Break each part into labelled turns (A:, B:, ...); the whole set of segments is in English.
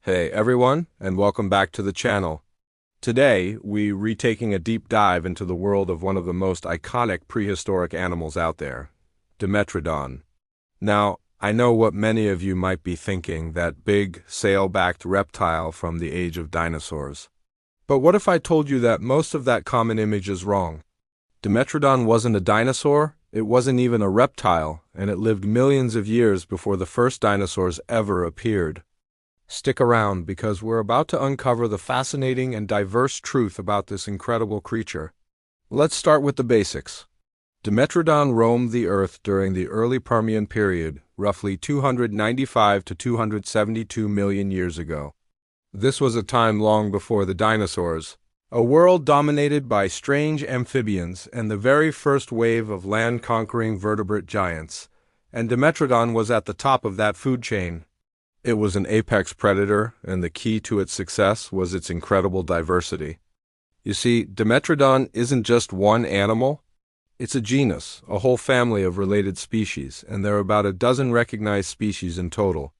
A: Hey everyone, and welcome back to the channel. Today, we're retaking a deep dive into the world of one of the most iconic prehistoric animals out there, Dimetrodon. Now, I know what many of you might be thinking, that big, sail-backed reptile from the age of dinosaurs. But what if I told you that most of that common image is wrong? Dimetrodon wasn't a dinosaur, it wasn't even a reptile, and it lived millions of years before the first dinosaurs ever appeared. Stick around, because we're about to uncover the fascinating and diverse truth about this incredible creature. Let's start with the basics. Dimetrodon roamed the Earth during the early Permian period, roughly 295 to 272 million years ago. This was a time long before the dinosaurs, a world dominated by strange amphibians and the very first wave of land-conquering vertebrate giants, and Dimetrodon was at the top of that food chain. It was an apex predator, and the key to its success was its incredible diversity. You see, Dimetrodon isn't just one animal. It's a genus, a whole family of related species, and there are about a dozen recognized species in total.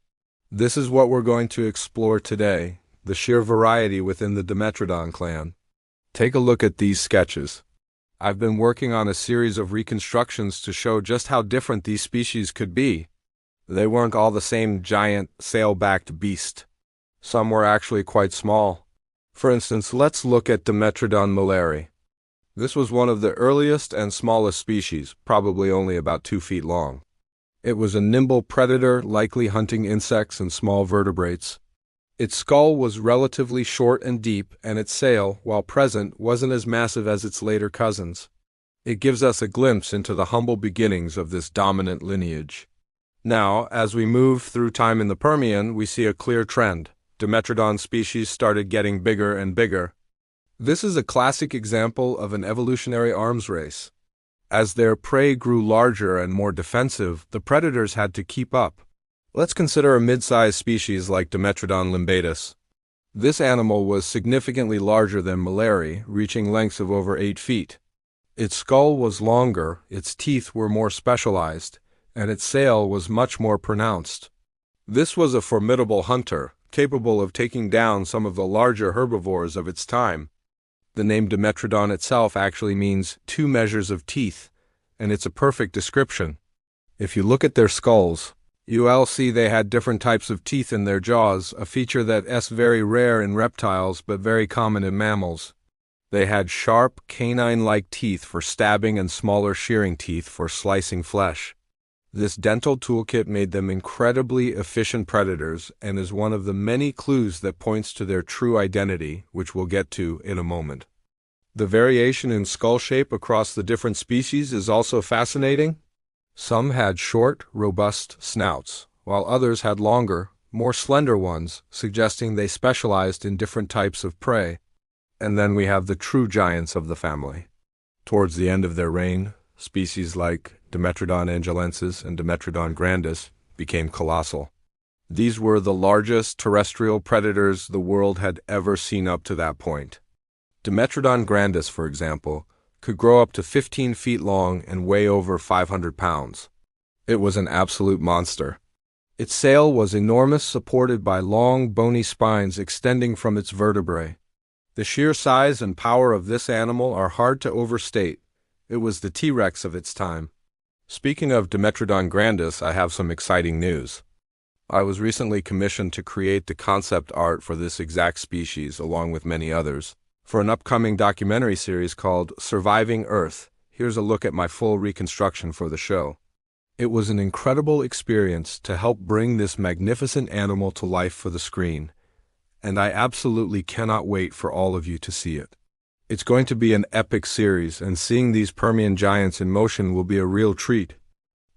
A: This is what we're going to explore today, the sheer variety within the Dimetrodon clan. Take a look at these sketches. I've been working on a series of reconstructions to show just how different these species could be. They weren't all the same giant, sail-backed beast. Some were actually quite small. For instance, let's look at Dimetrodon malari. This was one of the earliest and smallest species, probably only about 2 feet long. It was a nimble predator, likely hunting insects and small vertebrates. Its skull was relatively short and deep, and its sail, while present, wasn't as massive as its later cousins. It gives us a glimpse into the humble beginnings of this dominant lineage. Now, as we move through time in the Permian, we see a clear trend. Dimetrodon species started getting bigger and bigger. This is a classic example of an evolutionary arms race. As their prey grew larger and more defensive, the predators had to keep up. Let's consider a mid-sized species like Dimetrodon limbatus. This animal was significantly larger than malari, reaching lengths of over 8 feet. Its skull was longer, its teeth were more specialized, and its sail was much more pronounced. This was a formidable hunter, capable of taking down some of the larger herbivores of its time. The name Dimetrodon itself actually means 2 measures of teeth, and it's a perfect description. If you look at their skulls, you'll see they had different types of teeth in their jaws, a feature that's very rare in reptiles but very common in mammals. They had sharp, canine-like teeth for stabbing and smaller shearing teeth for slicing flesh. This dental toolkit made them incredibly efficient predators and is one of the many clues that points to their true identity, which we'll get to in a moment. The variation in skull shape across the different species is also fascinating. Some had short, robust snouts, while others had longer, more slender ones, suggesting they specialized in different types of prey. And then we have the true giants of the family. Towards the end of their reign, species like Dimetrodon angelensis and Dimetrodon grandis became colossal. These were the largest terrestrial predators the world had ever seen up to that point. Dimetrodon grandis, for example, could grow up to 15 feet long and weigh over 500 pounds. It was an absolute monster. Its sail was enormous, supported by long, bony spines extending from its vertebrae. The sheer size and power of this animal are hard to overstate. It was the T-Rex of its time. Speaking of Dimetrodon grandis, I have some exciting news. I was recently commissioned to create the concept art for this exact species, along with many others, for an upcoming documentary series called Surviving Earth. Here's a look at my full reconstruction for the show. It was an incredible experience to help bring this magnificent animal to life for the screen, and I absolutely cannot wait for all of you to see it. It's going to be an epic series, and seeing these Permian giants in motion will be a real treat.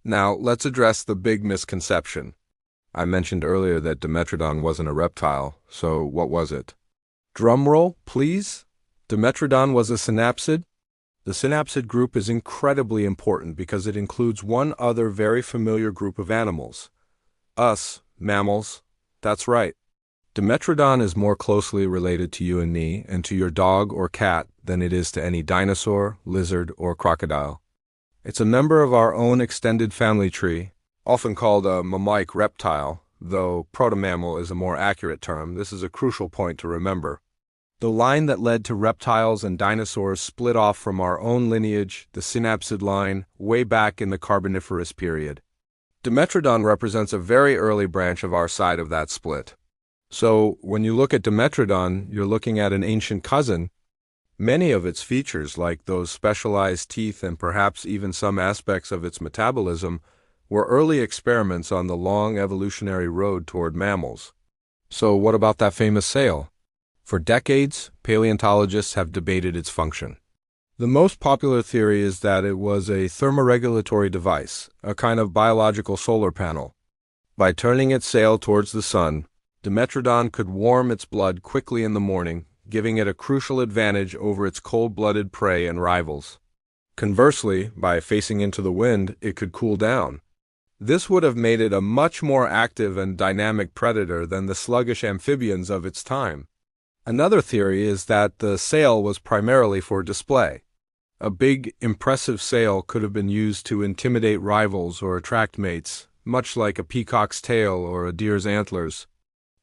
A: Now, let's address the big misconception. I mentioned earlier that Dimetrodon wasn't a reptile, so what was it? Drum roll, please. Dimetrodon was a synapsid. The synapsid group is incredibly important because it includes one other very familiar group of animals. Us, mammals. That's right. Dimetrodon is more closely related to you and me and to your dog or cat than it is to any dinosaur, lizard, or crocodile. It's a member of our own extended family tree, often called a mammalic reptile, though protomammal is a more accurate term. This is a crucial point to remember. The line that led to reptiles and dinosaurs split off from our own lineage, the synapsid line, way back in the Carboniferous period. Dimetrodon represents a very early branch of our side of that split. So, when you look at Dimetrodon, you're looking at an ancient cousin. Many of its features, like those specialized teeth and perhaps even some aspects of its metabolism, were early experiments on the long evolutionary road toward mammals. So, what about that famous sail? For decades, paleontologists have debated its function. The most popular theory is that it was a thermoregulatory device, a kind of biological solar panel. By turning its sail towards the sun, Dimetrodon could warm its blood quickly in the morning, giving it a crucial advantage over its cold-blooded prey and rivals. Conversely, by facing into the wind, it could cool down. This would have made it a much more active and dynamic predator than the sluggish amphibians of its time. Another theory is that the sail was primarily for display. A big, impressive sail could have been used to intimidate rivals or attract mates, much like a peacock's tail or a deer's antlers.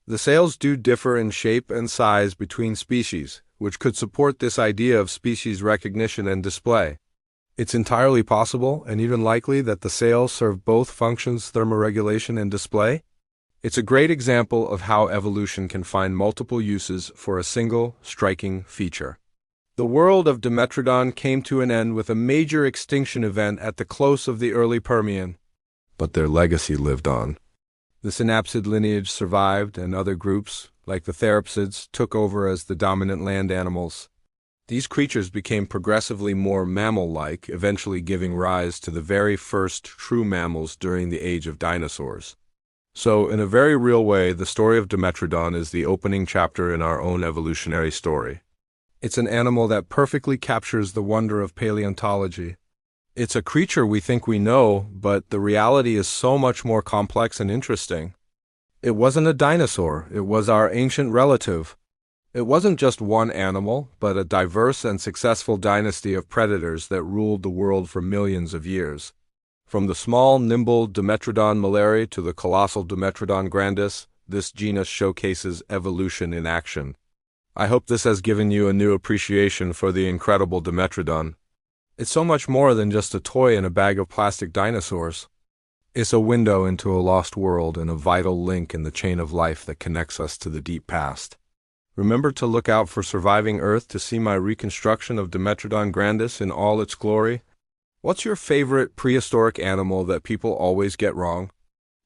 A: The sails do differ in shape and size between species, which could support this idea of species recognition and display. It's entirely possible, and even likely, that the sails serve both functions, thermoregulation and display. It's a great example of how evolution can find multiple uses for a single, striking feature. The world of Dimetrodon came to an end with a major extinction event at the close of the early Permian. But their legacy lived on. The synapsid lineage survived, and other groups, like the therapsids, took over as the dominant land animals. These creatures became progressively more mammal-like, eventually giving rise to the very first true mammals during the age of dinosaurs. So, in a very real way, the story of Dimetrodon is the opening chapter in our own evolutionary story. It's an animal that perfectly captures the wonder of paleontology. It's a creature we think we know, but the reality is so much more complex and interesting. It wasn't a dinosaur, it was our ancient relative. It wasn't just one animal, but a diverse and successful dynasty of predators that ruled the world for millions of years. From the small, nimble Dimetrodon malari to the colossal Dimetrodon grandis, this genus showcases evolution in action. I hope this has given you a new appreciation for the incredible Dimetrodon. It's so much more than just a toy in a bag of plastic dinosaurs. It's a window into a lost world and a vital link in the chain of life that connects us to the deep past. Remember to look out for Surviving Earth to see my reconstruction of Dimetrodon grandis in all its glory. What's your favorite prehistoric animal that people always get wrong?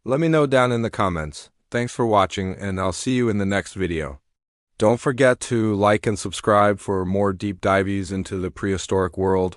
A: Let me know down in the comments. Thanks for watching, and I'll see you in the next video. Don't forget to like and subscribe for more deep dives into the prehistoric world.